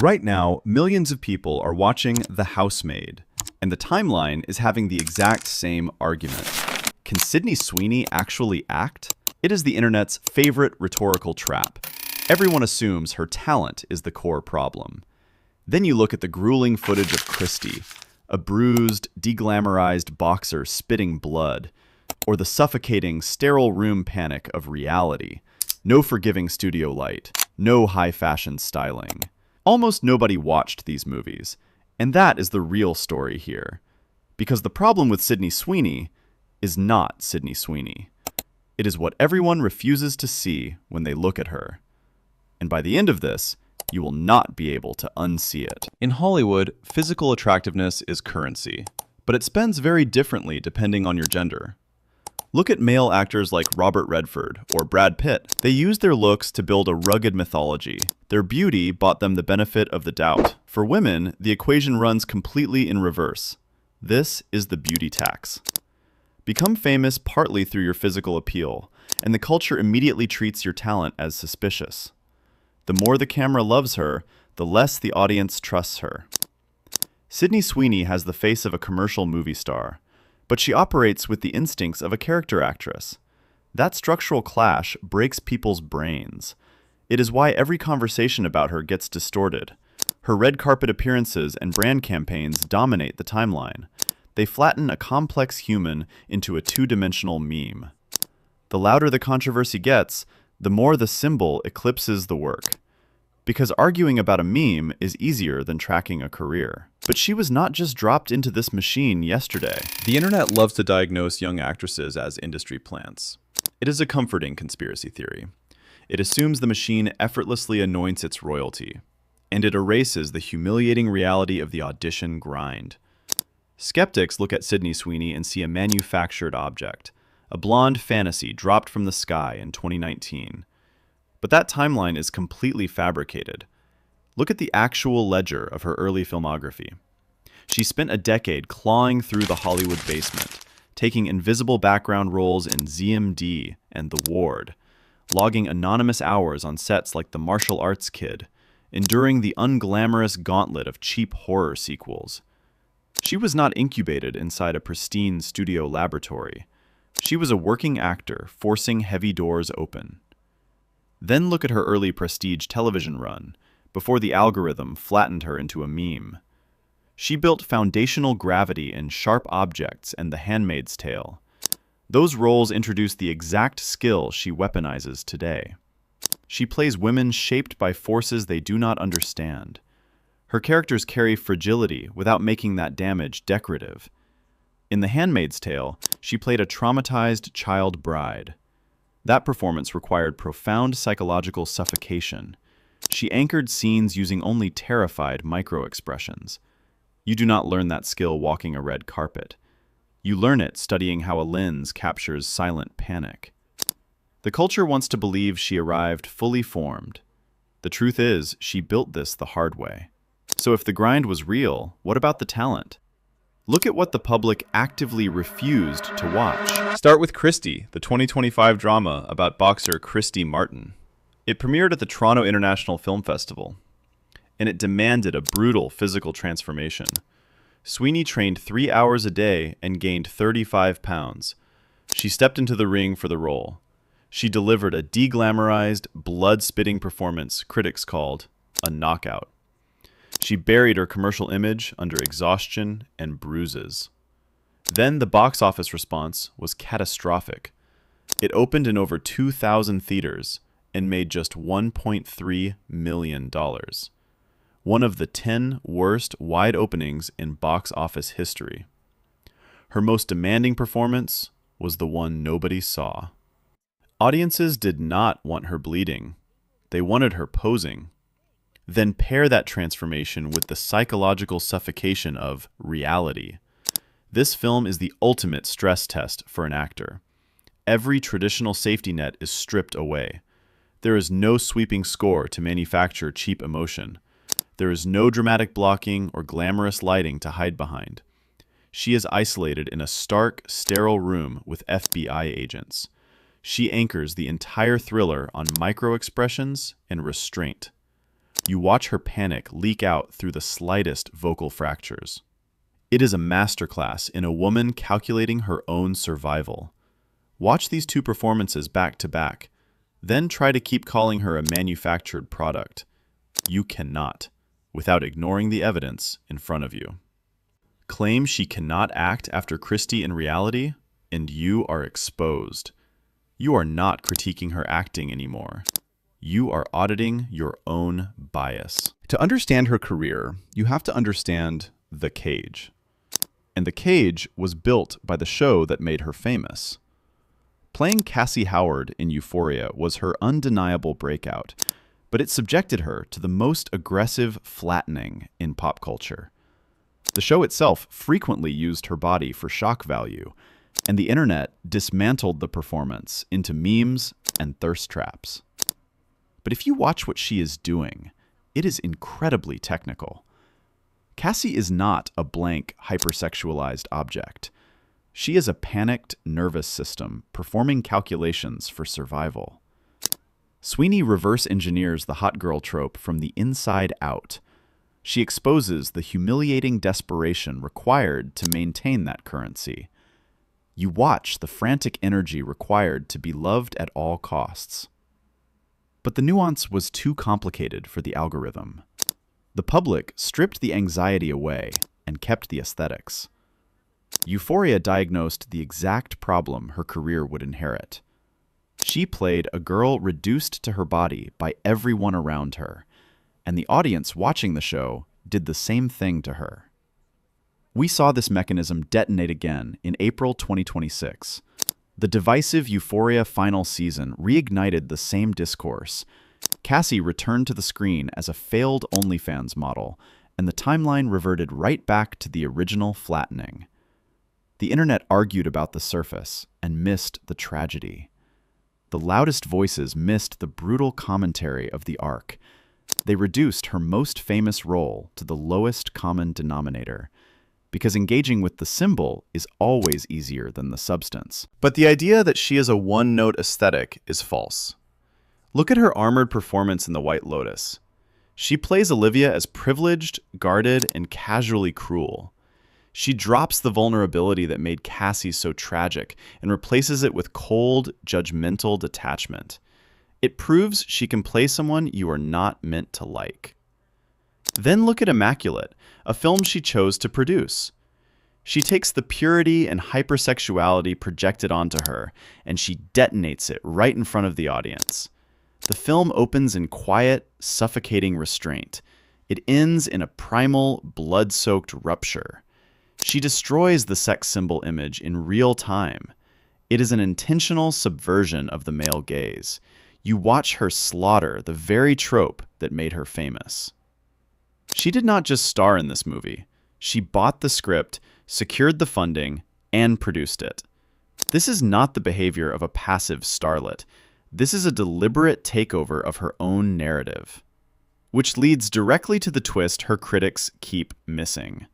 Right now, millions of people are watching The Housemaid, and the timeline is having the exact same argument. Can Sydney Sweeney actually act? It is the internet's favorite rhetorical trap. Everyone assumes her talent is the core problem. Then you look at the grueling footage of Christie, a bruised, deglamorized boxer spitting blood, or the suffocating, sterile room panic of reality. No forgiving studio light, no high-fashion styling. Almost nobody watched these movies, and that is the real story here. Because the problem with Sydney Sweeney is not Sydney Sweeney. It is what everyone refuses to see when they look at her. And by the end of this, you will not be able to unsee it. In Hollywood, physical attractiveness is currency, but it spends very differently depending on your gender. Look at male actors like Robert Redford or Brad Pitt. They used their looks to build a rugged mythology. Their beauty bought them the benefit of the doubt. For women, the equation runs completely in reverse. This is the beauty tax. Become famous partly through your physical appeal, and the culture immediately treats your talent as suspicious. The more the camera loves her, the less the audience trusts her. Sydney Sweeney has the face of a commercial movie star, but she operates with the instincts of a character actress. That structural clash breaks people's brains. It is why every conversation about her gets distorted. Her red carpet appearances and brand campaigns dominate the timeline. They flatten a complex human into a two-dimensional meme. The louder the controversy gets, the more the symbol eclipses the work. Because arguing about a meme is easier than tracking a career. But she was not just dropped into this machine yesterday. The internet loves to diagnose young actresses as industry plants. It is a comforting conspiracy theory. It assumes the machine effortlessly anoints its royalty, and it erases the humiliating reality of the audition grind. Skeptics look at Sydney Sweeney and see a manufactured object, a blonde fantasy dropped from the sky in 2019. But that timeline is completely fabricated. Look at the actual ledger of her early filmography. She spent a decade clawing through the Hollywood basement, taking invisible background roles in ZMD and The Ward, logging anonymous hours on sets like The Martial Arts Kid, enduring the unglamorous gauntlet of cheap horror sequels. She was not incubated inside a pristine studio laboratory. She was a working actor forcing heavy doors open. Then look at her early prestige television run, before the algorithm flattened her into a meme. She built foundational gravity in Sharp Objects and The Handmaid's Tale. Those roles introduced the exact skill she weaponizes today. She plays women shaped by forces they do not understand. Her characters carry fragility without making that damage decorative. In The Handmaid's Tale, she played a traumatized child bride. That performance required profound psychological suffocation. She anchored scenes using only terrified micro-expressions. You do not learn that skill walking a red carpet. You learn it studying how a lens captures silent panic. The culture wants to believe she arrived fully formed. The truth is, she built this the hard way. So if the grind was real, what about the talent? Look at what the public actively refused to watch. Start with Christie, the 2025 drama about boxer Christy Martin. It premiered at the Toronto International Film Festival, and it demanded a brutal physical transformation. Sweeney trained 3 hours a day and gained 35 pounds. She stepped into the ring for the role. She delivered a deglamorized, blood-spitting performance critics called a knockout. She buried her commercial image under exhaustion and bruises. Then the box office response was catastrophic. It opened in over 2,000 theaters and made just $1.3 million. One of the 10 worst wide openings in box office history. Her most demanding performance was the one nobody saw. Audiences did not want her bleeding. They wanted her posing. Then pair that transformation with the psychological suffocation of reality. This film is the ultimate stress test for an actor. Every traditional safety net is stripped away. There is no sweeping score to manufacture cheap emotion. There is no dramatic blocking or glamorous lighting to hide behind. She is isolated in a stark, sterile room with FBI agents. She anchors the entire thriller on micro-expressions and restraint. You watch her panic leak out through the slightest vocal fractures. It is a masterclass in a woman calculating her own survival. Watch these two performances back to back, then try to keep calling her a manufactured product. You cannot, without ignoring the evidence in front of you. Claim she cannot act after Christie in reality, and you are exposed. You are not critiquing her acting anymore. You are auditing your own bias. To understand her career, you have to understand The Cage. And The Cage was built by the show that made her famous. Playing Cassie Howard in Euphoria was her undeniable breakout, but it subjected her to the most aggressive flattening in pop culture. The show itself frequently used her body for shock value, and the internet dismantled the performance into memes and thirst traps. But if you watch what she is doing, it is incredibly technical. Cassie is not a blank, hypersexualized object. She is a panicked nervous system performing calculations for survival. Sweeney reverse engineers the hot girl trope from the inside out. She exposes the humiliating desperation required to maintain that currency. You watch the frantic energy required to be loved at all costs. But the nuance was too complicated for the algorithm. The public stripped the anxiety away and kept the aesthetics. Euphoria diagnosed the exact problem her career would inherit. She played a girl reduced to her body by everyone around her, and the audience watching the show did the same thing to her. We saw this mechanism detonate again in April 2026. The divisive Euphoria final season reignited the same discourse. Cassie returned to the screen as a failed OnlyFans model, and the timeline reverted right back to the original flattening. The internet argued about the surface and missed the tragedy. The loudest voices missed the brutal commentary of the arc. They reduced her most famous role to the lowest common denominator, because engaging with the symbol is always easier than the substance. But the idea that she is a one-note aesthetic is false. Look at her armored performance in The White Lotus. She plays Olivia as privileged, guarded, and casually cruel. She drops the vulnerability that made Cassie so tragic and replaces it with cold, judgmental detachment. It proves she can play someone you are not meant to like. Then look at Immaculate, a film she chose to produce. She takes the purity and hypersexuality projected onto her, and she detonates it right in front of the audience. The film opens in quiet, suffocating restraint. It ends in a primal, blood-soaked rupture. She destroys the sex symbol image in real time. It is an intentional subversion of the male gaze. You watch her slaughter the very trope that made her famous. She did not just star in this movie. She bought the script, secured the funding, and produced it. This is not the behavior of a passive starlet. This is a deliberate takeover of her own narrative, which leads directly to the twist her critics keep missing.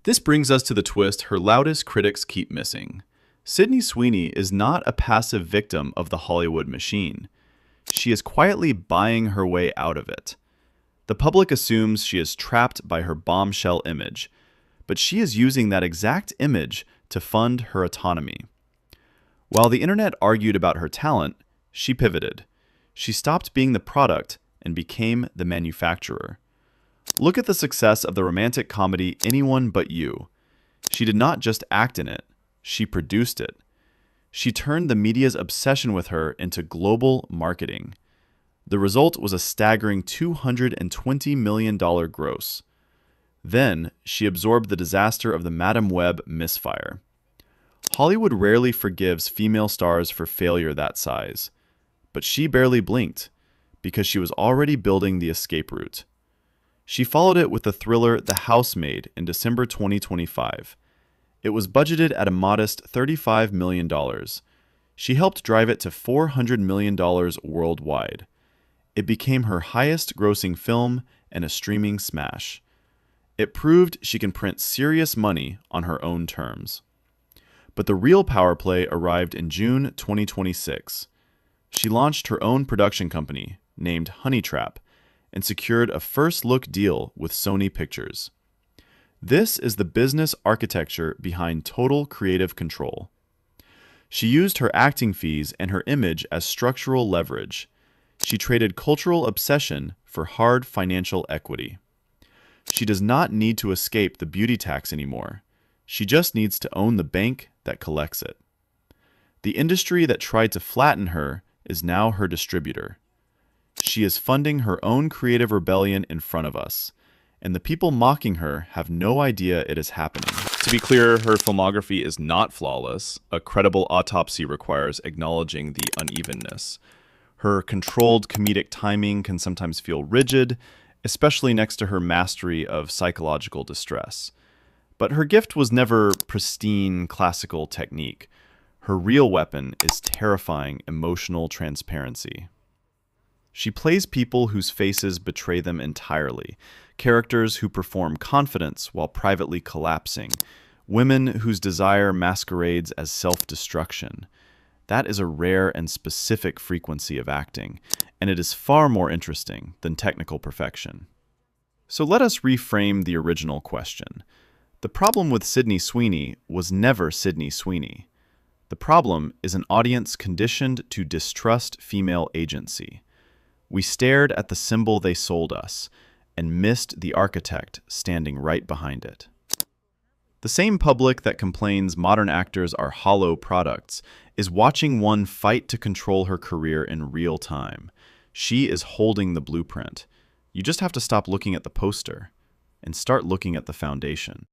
This brings us to the twist her loudest critics keep missing. Sydney Sweeney is not a passive victim of the Hollywood machine. She is quietly buying her way out of it. The public assumes she is trapped by her bombshell image, but she is using that exact image to fund her autonomy. While the internet argued about her talent, she pivoted. She stopped being the product and became the manufacturer. Look at the success of the romantic comedy Anyone But You. She did not just act in it, she produced it. She turned the media's obsession with her into global marketing. The result was a staggering $220 million gross. Then, she absorbed the disaster of the Madame Web misfire. Hollywood rarely forgives female stars for failure that size, but she barely blinked, because she was already building the escape route. She followed it with the thriller The Housemaid in December 2025. It was budgeted at a modest $35 million. She helped drive it to $400 million worldwide. It became her highest-grossing film and a streaming smash. It proved she can print serious money on her own terms. But the real power play arrived in June 2026. She launched her own production company, named Honey Trap, and secured a first-look deal with Sony Pictures. This is the business architecture behind total creative control. She used her acting fees and her image as structural leverage. She traded cultural obsession for hard financial equity. She does not need to escape the beauty tax anymore. She just needs to own the bank that collects it. The industry that tried to flatten her is now her distributor. She is funding her own creative rebellion in front of us, and the people mocking her have no idea it is happening. To be clear, her filmography is not flawless. A credible autopsy requires acknowledging the unevenness. Her controlled comedic timing can sometimes feel rigid, especially next to her mastery of psychological distress. But her gift was never pristine classical technique. Her real weapon is terrifying emotional transparency. She plays people whose faces betray them entirely, characters who perform confidence while privately collapsing, women whose desire masquerades as self-destruction. That is a rare and specific frequency of acting, and it is far more interesting than technical perfection. So let us reframe the original question. The problem with Sydney Sweeney was never Sydney Sweeney. The problem is an audience conditioned to distrust female agency. We stared at the symbol they sold us and missed the architect standing right behind it. The same public that complains modern actors are hollow products is watching one fight to control her career in real time. She is holding the blueprint. You just have to stop looking at the poster and start looking at the foundation.